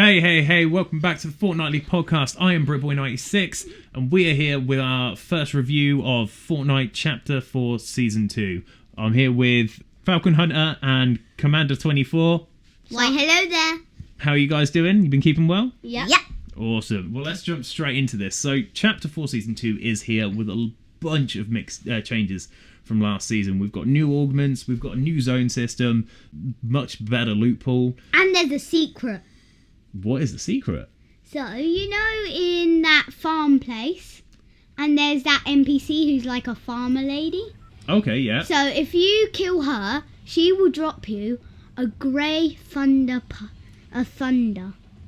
Hey, welcome back to the Fortnitely podcast. I am Britboy96, and we are here with our first review of Fortnite Chapter 4 Season 2. I'm here with Falcon Hunter and Commander24. Why, hello there. How are you guys doing? You been keeping well? Yeah. Awesome. Well, let's jump straight into this. So, Chapter 4 Season 2 is here with a bunch of mixed changes from last season. We've got new augments, we've got a new zone system, much better loot pool. And there's a secret. What is the secret? So, you know in that farm place, and there's that NPC who's like a farmer lady? Okay, yeah. So, if you kill her, she will drop you a grey thunder.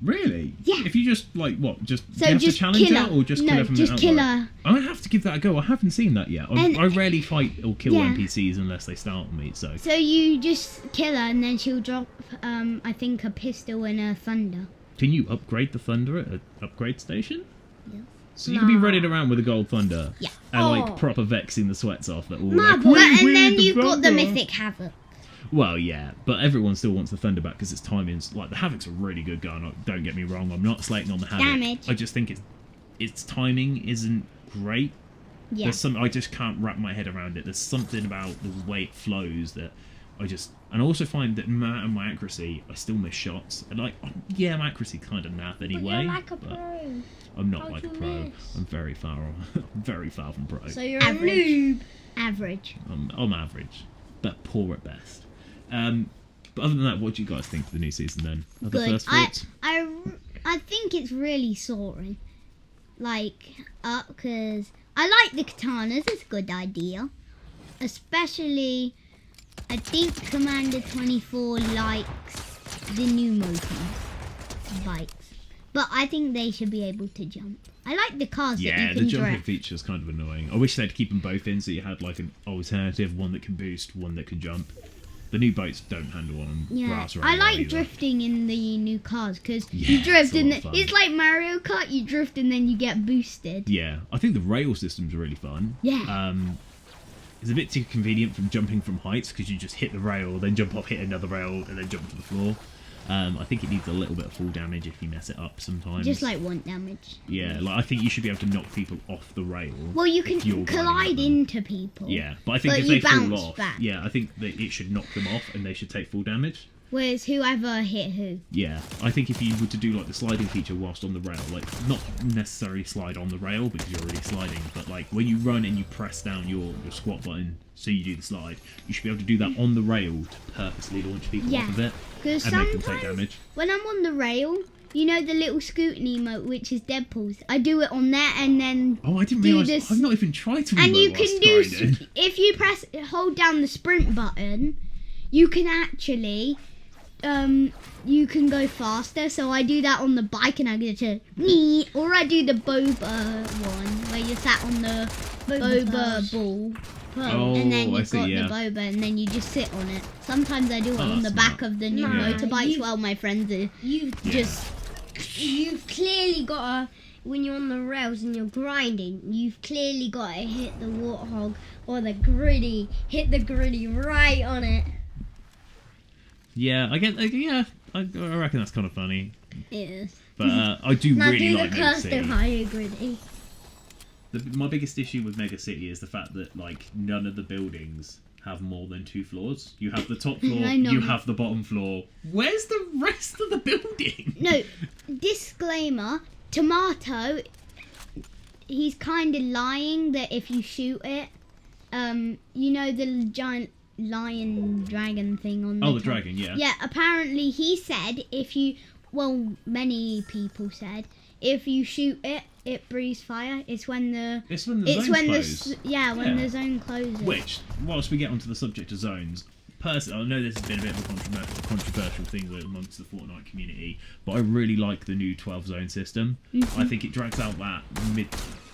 Really? Yeah. If you just, like, what, just, So you have just to challenge kill her, her. or just No, kill her from just the kill outright? her. I have to give that a go. I haven't seen that yet. I rarely fight or kill Yeah. NPCs unless they start with me, so... So you just kill her, and then she'll drop, I think, a pistol and a thunder. Can you upgrade the Thunder at an upgrade station? Yeah. So you can be running around with a gold Thunder. Yeah. And, like, proper vexing the sweats off. That all And then you've got the Mythic Havoc. Well, yeah, but everyone still wants the Thunder back because its timing's... Like, the Havoc's a really good gun, don't get me wrong. I'm not slating on the Havoc. Damage. I just think its timing isn't great. Yeah. There's I just can't wrap my head around it. There's something about the way it flows that I just... And I also find that no matter my accuracy, I still miss shots. And, like, yeah, my accuracy kind of naff anyway. But you're like a pro. I'm not How'd like a you pro. miss? I'm very far I'm very far from pro. So you're Average. a noob. Average. I'm average, but poor at best. But other than that, what do you guys think of the new season then? Other Good. first thoughts? I think it's really soaring. Because I like the katanas. It's a good idea. Especially, I think Commander24 likes the new motions. Bikes. But I think they should be able to jump. I like the cars that you Yeah, can the jumping drift. feature is kind of annoying. I wish they'd keep them both in so you had like an alternative, one that can boost, one that can jump. The new boats don't handle on grass or I like either. drifting in the new cars because Yeah, you drift it's a and lot of fun. it's like Mario Kart. You drift and then you get boosted. Yeah, I think the rail system's really fun. Yeah. It's a bit too convenient from jumping from heights because you just hit the rail, then jump off, hit another rail, and then jump to the floor. I think it needs a little bit of fall damage if you mess it up sometimes. Just like one damage. Yeah, like I think you should be able to knock people off the rail. Well, you if you're can riding collide at them. into people. Yeah, but I think But if you they fall bounce off, back. yeah, I think that it should knock them off and they should take full damage. Whereas whoever hit who. Yeah, I think if you were to do like the sliding feature whilst on the rail, like not necessarily slide on the rail because you're already sliding, but like when you run and you press down your squat button so you do the slide, you should be able to do that on the rail to purposely launch people off of it Because and make them take sometimes damage. when I'm on the rail, you know the little scooting emote, which is Deadpool's. I do it on there and then. Oh, I didn't do realise. this- I've not even tried to. And emote you whilst can do grinding. if you hold down the sprint button, you can actually you can go faster. So I do that on the bike and I get to me, or I do the boba one where you sat on the boba ball. Oh, And then I you've see, got yeah. the boba and then you just sit on it. Sometimes I do it Oh, on the that's back smart. of the new Nah, motorbikes while my friends are You've you've clearly got to, when you're on the rails and you're grinding, you've clearly got to hit the warthog or the gritty. Hit the gritty right on it. Yeah, I get. Yeah, I reckon that's kind of funny. Yes. But I do Now really do like the Mega custom City. higher gritty. My biggest issue with Mega City is the fact that like none of the buildings have more than 2 floors. You have the top floor, I know. you have the bottom floor. Where's the rest of the building? No, disclaimer, Tomato, he's kind of lying that if you shoot it, you know the giant lion dragon thing on the Oh, the top? dragon, yeah. Yeah, apparently he said many people said, if you shoot it, it breathes fire. It's when the... It's when the zones close. when Yeah. the zone closes. Which, whilst we get onto the subject of zones, personally, I know this has been a bit of a controversial thing amongst the Fortnite community, but I really like the new 12 zone system. I think it drags out that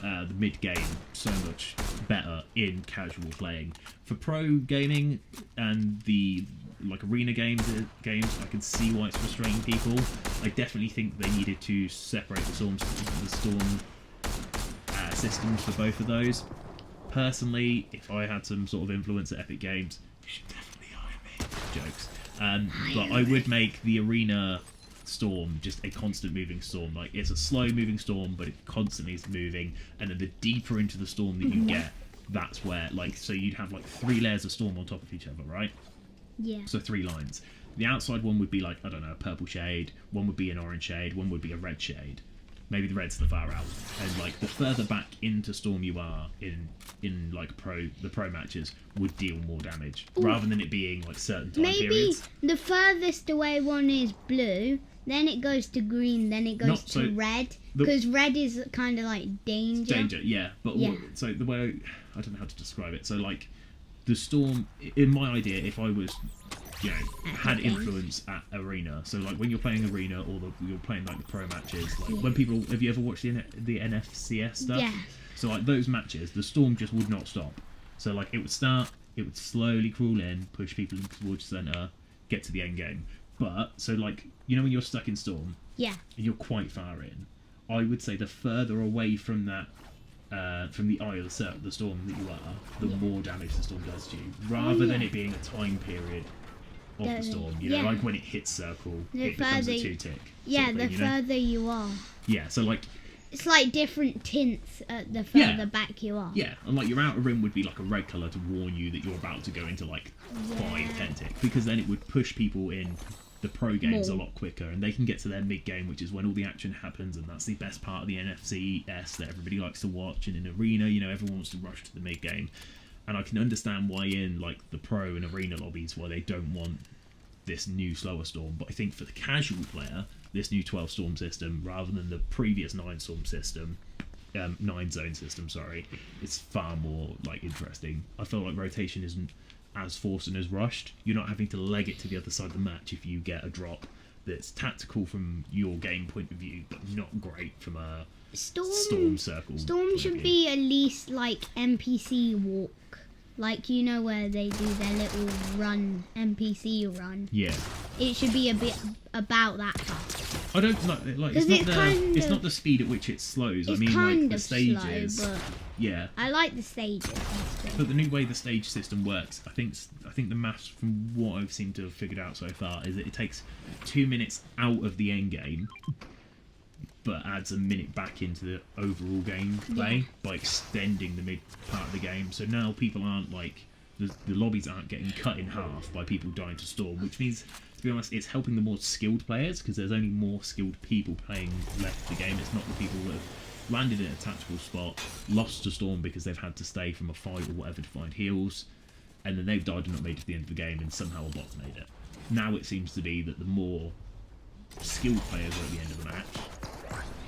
the mid game so much better in casual playing. For pro gaming and the like arena games, I can see why it's frustrating people. I definitely think they needed to separate the storm systems for both of those. Personally, if I had some sort of influence at Epic Games, you should definitely hire me. Jokes. But I would make the arena storm just a constant moving storm. Like, it's a slow moving storm, but it constantly is moving. And then the deeper into the storm that you get, that's where, like, so you'd have like 3 layers of storm on top of each other, right? Yeah. So 3 lines. The outside one would be like, I don't know, a purple shade. One would be an orange shade. One would be a red shade. Maybe the red's the far out. And like the further back into storm you are in like the pro matches would deal more damage, rather than it being like certain time Maybe periods. the furthest away one is blue, then it goes to green, then it goes to red, because red is kind of like danger. Danger, yeah. But Yeah. so the way I don't know how to describe it. So like the storm, in my idea, if I was, you know, had influence at arena. So like when you're playing arena or you're playing like the pro matches, like when people, have you ever watched the NFCS stuff? Yeah. So like those matches, the storm just would not stop. So like it would start, it would slowly crawl in, push people towards the centre, get to the end game. But so like, you know, when you're stuck in storm, Yeah. and you're quite far in, I would say the further away from that, from the eye of the storm that you are, the more damage the storm does to you, rather than it being a time period of the storm. You know, like when it hits circle, it becomes a 2-tick. Yeah, sort of the thing, you know? further you are. Yeah, so like, It's like different tints the further back you are. yeah, and like your outer rim would be like a red colour to warn you that you're about to go into like 5-10 tick, because then it would push people in the pro games a lot quicker, and they can get to their mid game, which is when all the action happens, and that's the best part of the NFCS that everybody likes to watch. And in arena, you know, everyone wants to rush to the mid game, and I can understand why in like the pro and arena lobbies why they don't want this new slower storm. But I think for the casual player, this new 12 storm system, rather than the previous 9 storm system, 9 zone system, sorry, it's far more like interesting. I feel like rotation isn't as forced and as rushed. You're not having to leg it to the other side of the match if you get a drop that's tactical from your game point of view, but not great from a storm circle. Storm should be at least like NPC walk. Like, you know, where they do their little run, NPC run. Yeah. It should be a bit about that fast. I don't like it's not the speed at which it slows. I It's mean, kind like the of stages. slow, but Yeah. I like the stages. But the new way the stage system works, I think the maths from what I've seemed to have figured out so far is that it takes 2 minutes out of the end game, but adds a minute back into the overall gameplay by extending the mid part of the game. So now people aren't like the lobbies aren't getting cut in half by people dying to storm, which means, to be honest, it's helping the more skilled players, because there's only more skilled people playing left the game. It's not the people that have landed in a tactical spot, lost to storm because they've had to stay from a fight or whatever to find heals, and then they've died and not made it to the end of the game, and somehow a bot's made it. Now it seems to be that the more skilled players are at the end of the match,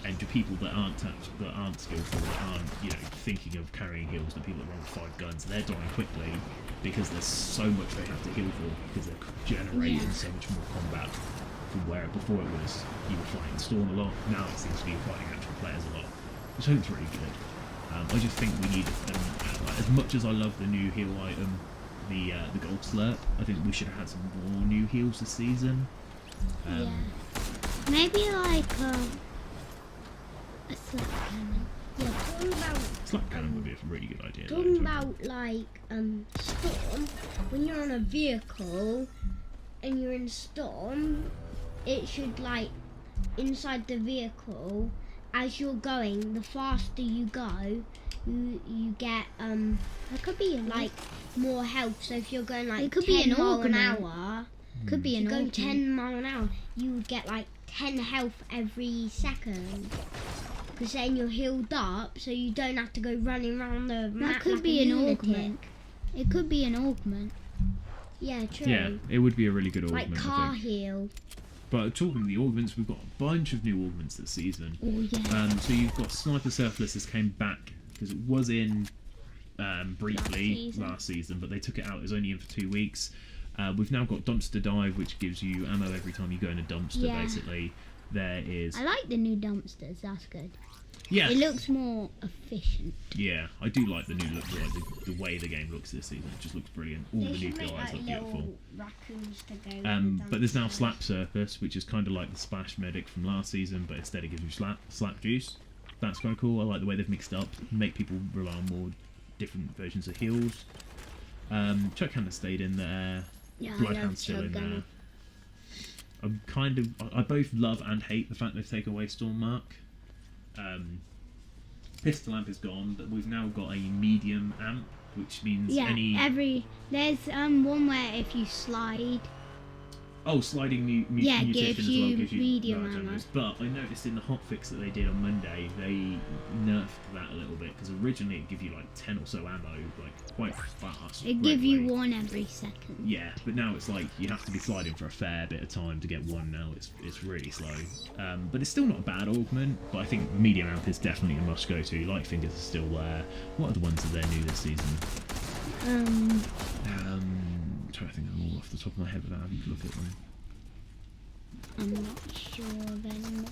and to people that aren't skillful, that aren't, you know, thinking of carrying heals, the people that run with 5 guns, they're dying quickly because there's so much they have to heal for, because they're generating so much more combat from where before it was you were fighting storm a lot. Now it seems to be fighting actual players a lot, which I think is really good. I just think we need, as much as I love the new heal item, the gold slurp, I think we should have had some more new heals this season. Maybe like a slap cannon. Yeah, talking about Slap cannon would be a really good idea. talking about like storm. When you're on a vehicle and you're in storm, it should like inside the vehicle, as you're going, the faster you go, you get It could be like more health. So if you're going like It could 10 be an mile an augment. hour, Could be if an you go augment. 10 mile an hour, you would get like 10 health every second. Because then you're healed up, so you don't have to go running around the map. That could like be a an lunatic. augment. It could be an augment. Yeah, true. Yeah, it would be a really good Like augment, car I think. heal. But talking of the augments, we've got a bunch of new augments this season. Oh yeah. So you've got Sniper Surfaces came back, because it was in briefly last season, but they took it out. It was only in for 2 weeks. We've now got Dumpster Dive, which gives you ammo every time you go in a dumpster, Yeah. basically. There is... I like the new dumpsters. That's good. Yeah, It looks more efficient. yeah, I do like the new look, like the way the game looks this season. It just looks brilliant. All They the should new make PIs like look beautiful. little raccoons to go with But there's now dumpsters. Slap Surface, which is kind of like the Splash Medic from last season, but instead it gives you slap juice. That's kind of cool. I like the way they've mixed up, make people rely on more different versions of heals. Chuck Hammer stayed in there. Yeah, I love Bloodhound's still in shotgun. there. I both love and hate the fact they've taken away Storm Mark. Pistol amp is gone, but we've now got a medium amp, which means there's one where if you slide. Oh, sliding munition gives as well you gives you medium large ammo. ammos. But I noticed in the hotfix that they did on Monday, they nerfed that a little bit, because originally it gave you like 10 or so ammo, like quite fast. It give you one every second. Yeah, but now it's like you have to be sliding for a fair bit of time to get one now. It's really slow. But it's still not a bad augment, but I think medium amp is definitely a must go to. Light fingers are still there. What are the ones that they're new this season? I'm trying to think of them all off the top of my head without having to look at them. I'm not sure of any more.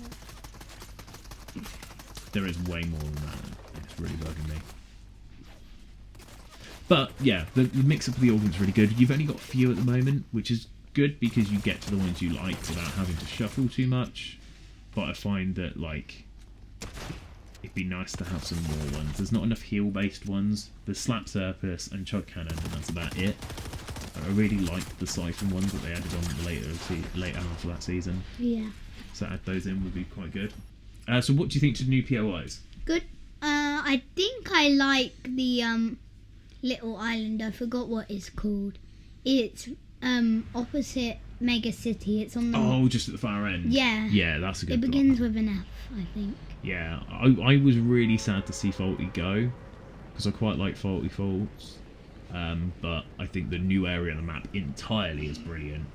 There is way more than that. It's really bugging me. But yeah, the mix up of the organs is really good. You've only got a few at the moment, which is good because you get to the ones you like without having to shuffle too much. But I find that like it'd be nice to have some more ones. There's not enough heal-based ones. There's Slap Surface and Chug Cannon, and that's about it. I really liked the Siphon ones that they added on the later half of that season. Yeah. So add those in would be quite good. So what do you think to the new POIs? Good. I think I like the little island. I forgot what it's called. It's opposite Mega City. It's on the... Oh, just at the far end. Yeah. Yeah, that's a good It begins with an F, I think. Yeah, I was really sad to see Faulty go, because I quite like Faulty Faults. But I think the new area on the map entirely is brilliant.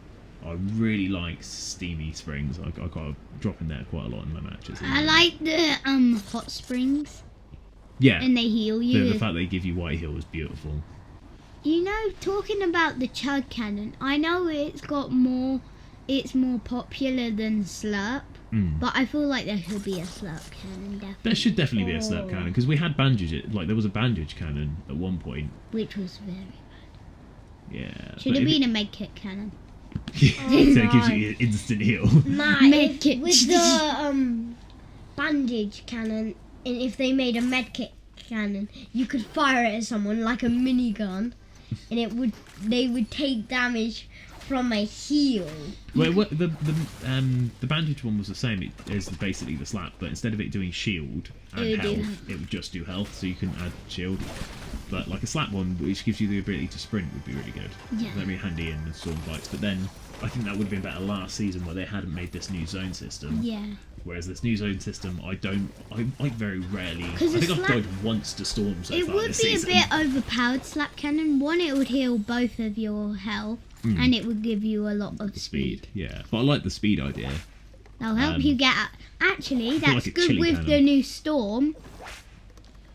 I really like Steamy Springs. I got to drop in there quite a lot in my matches. I like the hot springs. Yeah. And they heal you. The fact they give you white heal is beautiful. You know, talking about the Chug Cannon, I know it's more popular than Slurp. But I feel like there should be a Slurp Cannon, definitely. There should definitely be a Slurp Cannon, because we had bandage. Like, there was a bandage cannon at one point. Which was very bad. Yeah. Should have been a medkit cannon. So it gives you an instant heal. Nah, Medkit. with the bandage cannon, and if they made a medkit cannon, you could fire it at someone like a minigun, and they would take damage from a heal. Well, the bandage one was the same as basically the slap, but instead of it doing shield and health, it would just do health, so you couldn't add shield. But like a slap one, which gives you the ability to sprint, would be really good. Yeah. That'd be handy in the storm fights. But then I think that would have been better last season where they hadn't made this new zone system. Yeah. Whereas this new zone system, I very rarely. I 'Cause the think I've died once to storm so It far would this be season. a bit overpowered, Slap Cannon. One, it would heal both of your health, and it would give you a lot of speed. Yeah, but I like the speed idea. That'll help you get... Actually, feel that's like a good chili with cannon. the new storm,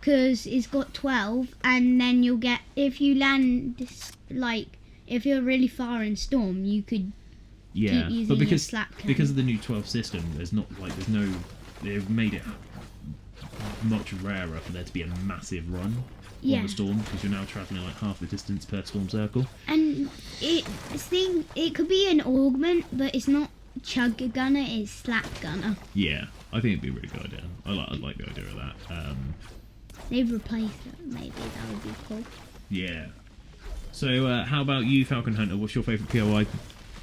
because it's got 12, and then you'll get... If you land, like, if you're really far in storm, you could Yeah, keep using but your because Slap Cannon. because of the new 12 system, there's no. They've made it much rarer for there to be a massive run on Yeah. the storm, because you're now travelling like half the distance per storm circle. And it could be an augment, but it's not Chug Gunner, it's Slap Gunner. Yeah, I think it'd be a really good idea. I like the idea of that. They've replaced it, maybe that would be cool. Yeah. So how about you, Falcon Hunter? What's your favourite POI?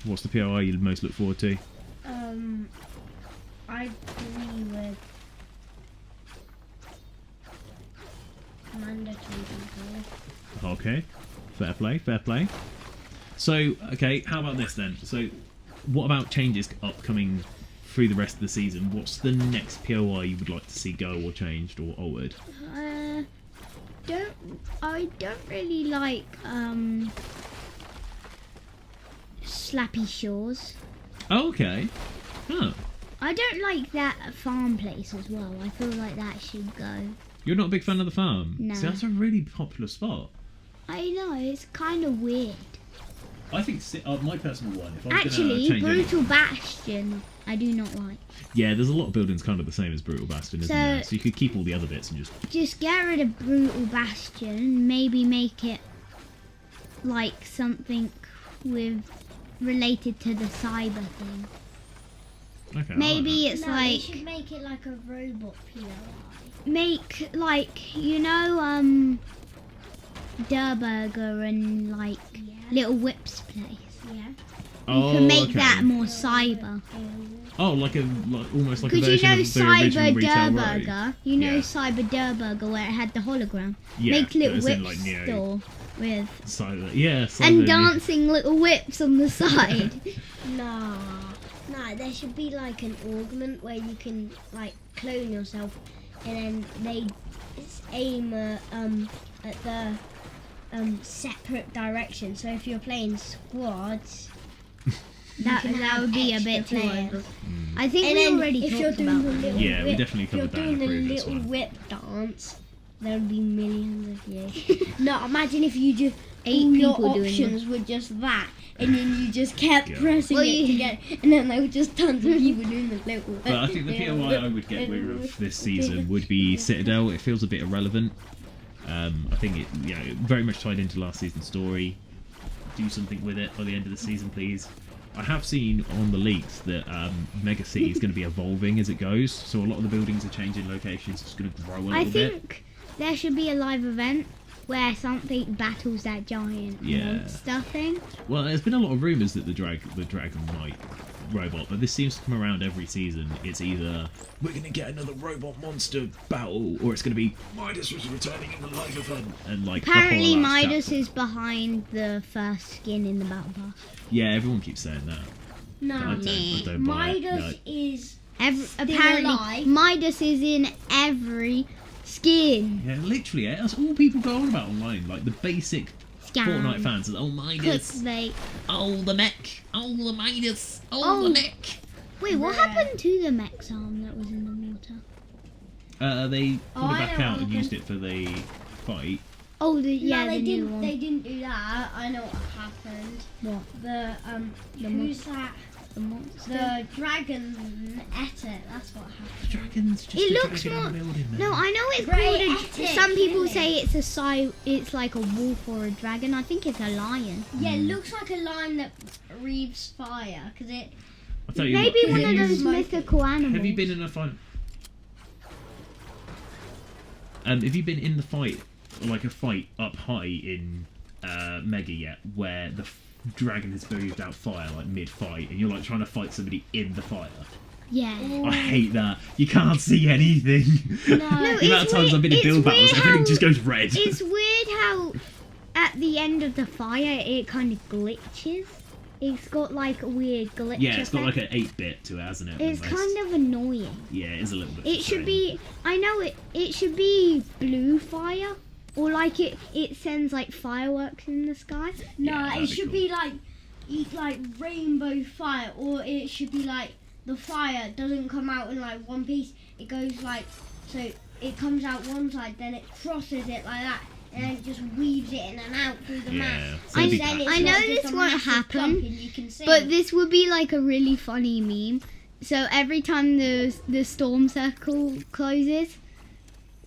What's the POI you most look forward to? I agree with Commander 24. Okay, fair play. So, okay, how about this then? So, what about changes upcoming through the rest of the season? What's the next POI you would like to see go or changed or altered? I don't really like Slappy Shores. Oh, okay. Huh. I don't like that farm place as well. I feel like that should go. You're not a big fan of the farm? No. See, that's a really popular spot. I know, it's kind of weird. I think my personal one. If I was Actually, gonna change Brutal Bastion, I do not like. Yeah, there's a lot of buildings kind of the same as Brutal Bastion, isn't there? So you could keep all the other bits and just get rid of Brutal Bastion. Maybe make it like something related to the cyber thing. Okay. Maybe it's No, like they should make it like a robot POI. make like Durburger and like Yeah. Little Whips place. Yeah. Oh, can make okay. that more cyber. Oh, almost like a Because version you know of the original Cyber Retail Row. Burger, you know Yeah. Cyber Burger where it had the hologram. Yeah, Make that little was in, whip like, Neo. store with Cyber and dancing little whips on the side. No, there should be like an augment where you can like clone yourself, and then they aim at the separate direction. So if you're playing squads, that can that have would be a extra bit too players. over. I think and we then already if talked you're doing about the that. little Yeah, we whip, definitely if you're covered that in doing the the previous little one. whip dance, there would be millions of you. No, imagine if you just 8 all your people doing options were just that, and then you just kept Yeah. pressing Well, it you- to get, and then there were just tons of people doing the little. But I think the POI I would get rid of this season would be Citadel. It feels a bit irrelevant. I think it, very much tied into last season's story. Do something with it by the end of the season, please. I have seen on the leaks that Mega City is going to be evolving as it goes, so a lot of the buildings are changing locations. It's going to grow a little I bit. think there should be a live event where something battles that giant Yeah. monster thing. Well, there's been a lot of rumours that the Dragon Knight robot, but this seems to come around every season. It's either we're going to get another robot monster battle, or it's going to be Midas was returning in the live event, and like Apparently the whole last Midas chapter. is behind the first skin in the battle pass. Yeah, everyone keeps saying that. No, I don't buy it. Midas No. is Apparently alive? Midas is in every skin. Yeah, literally, that's all people go on about online. Like the basic Scam. Fortnite fans is, oh Midas, Clickbait. oh the mech, oh the Midas, oh Oh. the mech. Wait, what Yeah. happened to the mech's arm that was in the water? They pulled Oh, it I back know out what and used happened. it for the fight. Oh, the no, they the new didn't. one. They didn't do that. I know what happened. What? The who's that? The monster. The dragon ate it. That's what happened. Dragon's just It a looks dragon more. in the building, man. No, I know it's Great called ethic, some people really. say it's it's like a wolf or a dragon. I think it's a lion. Yeah, it looks like a lion that breathes fire because it. I'll tell you Maybe what, one have of you- those mythical animals. Have you been in a fight? Have you been in the fight, like a fight up high in Mega yet, where the dragon has breathed out fire like mid-fight, and you're like trying to fight somebody in the fire? Yeah. I hate that. You can't see anything. No, No, The amount of times I've been in it's build battles, weird everything how- just goes red. It's weird how at the end of the fire it kind of glitches. It's got like a weird glitch. Yeah, it's got like effect. an 8-bit to it, hasn't it? It's almost? kind of annoying. Yeah, it is a little bit. It should frustrating. be. I know it. It should be blue fire, or like it sends like fireworks in the sky. no, Yeah, that'd it be should cool. be like rainbow fire, or it should be like the fire doesn't come out in like one piece. It goes like so. It comes out one side, then it crosses it like that, and then it just weaves it in and out through the Yeah, map. so it'd be Then bad. it's I not know just this a won't massive happen, clump and you can see But it. this would be like a really funny meme. So every time the storm circle closes,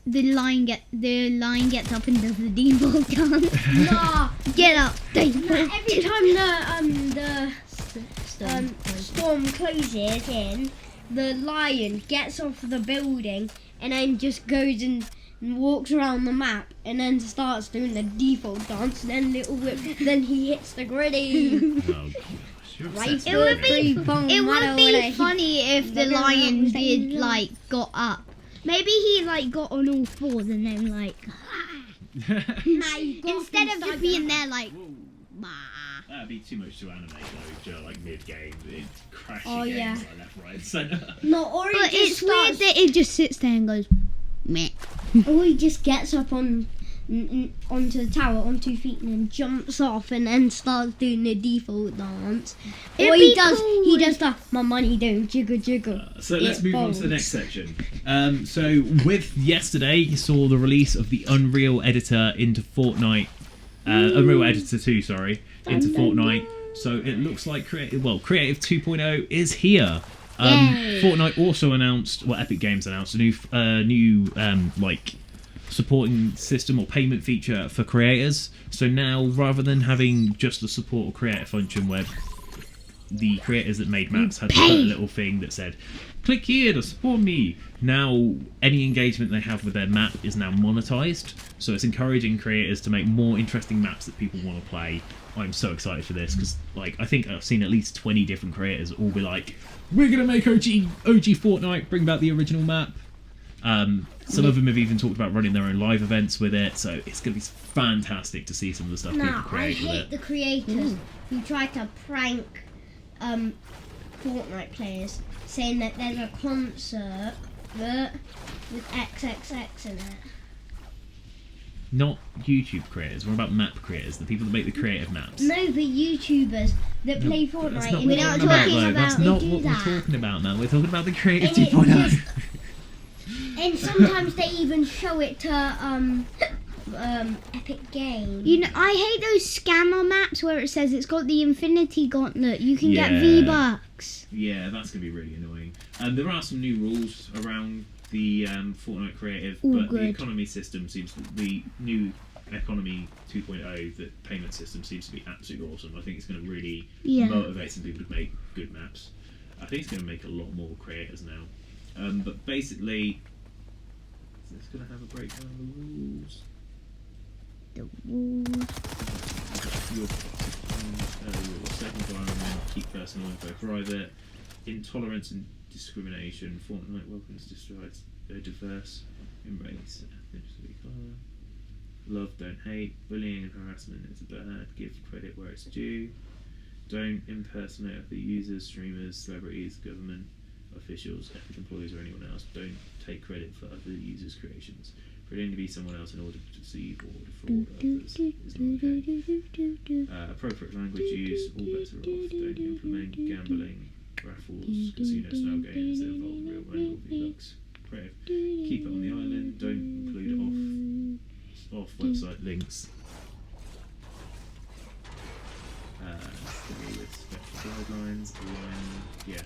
the lion gets up and does the default dance. Nah, Get up, default. every time the storm closes in, the lion gets off the building and then just goes and walks around the map and then starts doing the default dance and then little whip, then he hits the gritty. Oh, gosh, you're Right. obsessed It with would be it would Matter be what funny if the They're gonna lion have did things like got up. Maybe he like got on all fours and then like Nah, you got instead of inside just being the- there like bah. That'd be too much to animate though, Joe, like mid-game. It'd crash Oh, your yeah. games like left, right, centre. No, or he But just it's weird starts, that it just sits there and goes meh. or he just gets up onto the tower on 2 feet and then jumps off and then starts doing the default dance. It'd Or be he does cool. my money don't jiggle jiggle. So let's It move on to the folds. next section. So with yesterday, you saw the release of the Unreal Editor into Fortnite. Unreal Editor 2, sorry, into Fortnite. So it looks like Creative 2.0 is here. Yay. Fortnite also announced, well, Epic Games announced a new like supporting system or payment feature for creators. So now, rather than having just the support or creator function where the creators that made maps had to put a little thing that said, click here to support me. Now, any engagement they have with their map is now monetized. So it's encouraging creators to make more interesting maps that people want to play I'm so excited for this because, like, I think I've seen at least 20 different creators all be like, "We're gonna make OG Fortnite, bring back the original map." Some of them have even talked about running their own live events with it, so it's gonna be fantastic to see some of the stuff people I create with hate it. the creators who try to prank Fortnite players, saying that there's a concert with XXX in it. Not YouTube creators. What about map creators? The people that make the creative maps. No, the YouTubers that play That's Fortnite. not and what they're we're not talking talking about, though. That's about. not do what that. we're talking about now. We're talking about the creative And it's 2.0. just- And sometimes they even show it to Epic Games. You know, I hate those scammer maps where it says it's got the Infinity Gauntlet. You can get Yeah. V-Bucks. Yeah, that's going to be really annoying. There are some new rules around the Fortnite creative, Ooh, but the good. economy system seems to, the new economy 2.0, the payment system seems to be absolutely awesome. I think it's going to really Yeah. motivate some people to make good maps. I think it's going to make a lot more creators now. But basically, it's going to have a breakdown of the rules. The rules. Your safe environment, keep personal info private, intolerance and discrimination, Fortnite welcomes diverse, embrace ethnicity, colour, love, don't hate, bullying and harassment is bad, give credit where it's due, don't impersonate other users, streamers, celebrities, government officials, ethnic employees or anyone else, don't take credit for other users' creations. Pretending to be someone else in order to deceive or defraud others is not okay. Appropriate language use, all better off. Don't implement gambling, raffles, casino style games that involve real money or V-Bucks. Creative. Keep it on the island, don't include off website links. With special guidelines, yeah.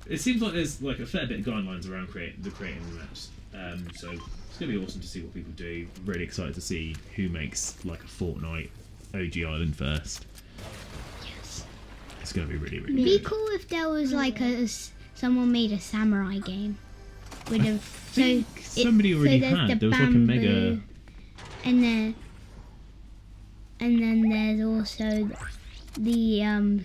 It seems like there's like a fair bit of guidelines around creating the maps. So it's going to be awesome to see what people do. I'm really excited to see who makes like a Fortnite OG Island first. Yes. It's going to be really, really It'd be good. cool if there was like someone made a samurai game. With a, think somebody already there's had. the There was like a mega. bamboo, and then there's also the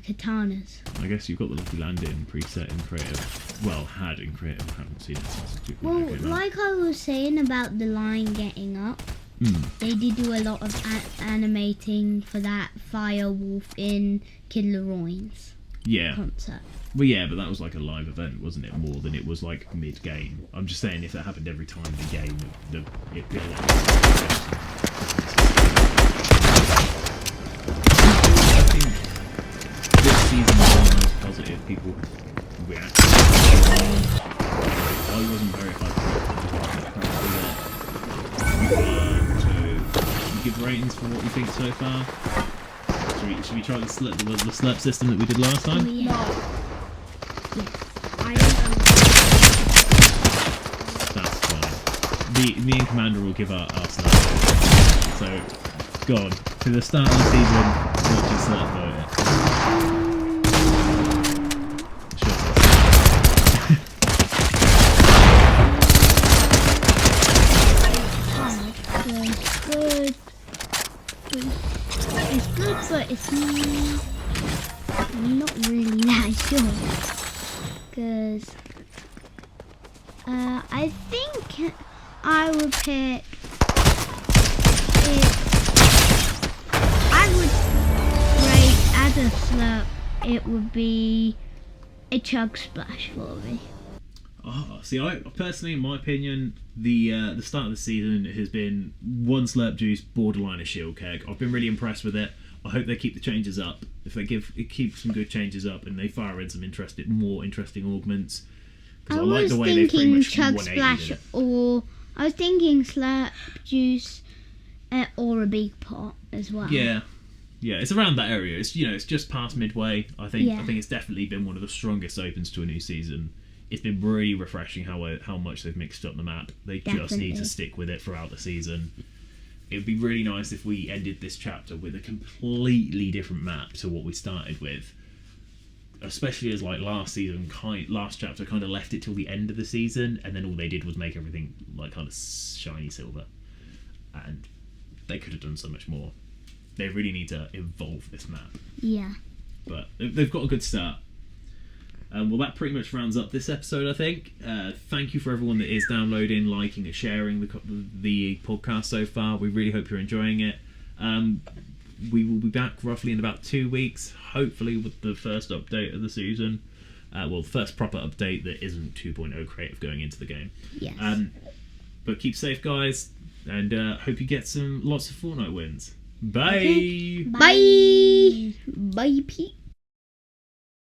katanas. I guess you've got the Lucky Landing preset in creative. Well, had in creative. I haven't seen it since 2.0 Well, came out. like I was saying about the line getting up, they did do a lot of animating for that Fire Wolf in Kid Leroy's Yeah. concert. Well, yeah, but that was like a live event, wasn't it? More than it was like mid-game. I'm just saying, if that happened every time in the game, it'd be a lot. I think this season was one of the most positive people reacted. I wasn't very hyped. So, give ratings for what you think so far. Should we try the slurp system that we did last time? Oh, yeah. I don't That's fine. Me and Commander will give our slurp. So, go on. To the start of the season, what's your slurp vote? It's good. It's good, but it's not really that sure. Because I think I would pick it. I would rate as a slurp. It would be a chug splash for me. Oh, see, I personally, in my opinion, the start of the season has been one slurp juice, borderline a shield keg. I've been really impressed with it. I hope they keep the changes up. If they keep some good changes up and they fire in some more interesting augments, because I like was the way they pretty thinking much chug 180'd splash, it. or I was thinking slurp juice, or a big pot as well. Yeah, it's around that area. It's it's just past midway. I think Yeah. it's definitely been one of the strongest opens to a new season. It's been really refreshing how much they've mixed up the map. They just need Definitely. to stick with it throughout the season. It would be really nice if we ended this chapter with a completely different map to what we started with. Especially as like last chapter kind of left it till the end of the season, and then all they did was make everything like kind of shiny silver, and they could have done so much more. they really need to evolve this map. Yeah. But they've got a good start. Well, that pretty much rounds up this episode, I think. Thank you for everyone that is downloading, liking, and sharing the podcast so far. We really hope you're enjoying it. We will be back roughly in about 2 weeks, hopefully with the first update of the season. The first proper update that isn't 2.0 creative going into the game. Yes. But keep safe, guys, and hope you get lots of Fortnite wins. Bye! Okay. Bye! Bye, Pete.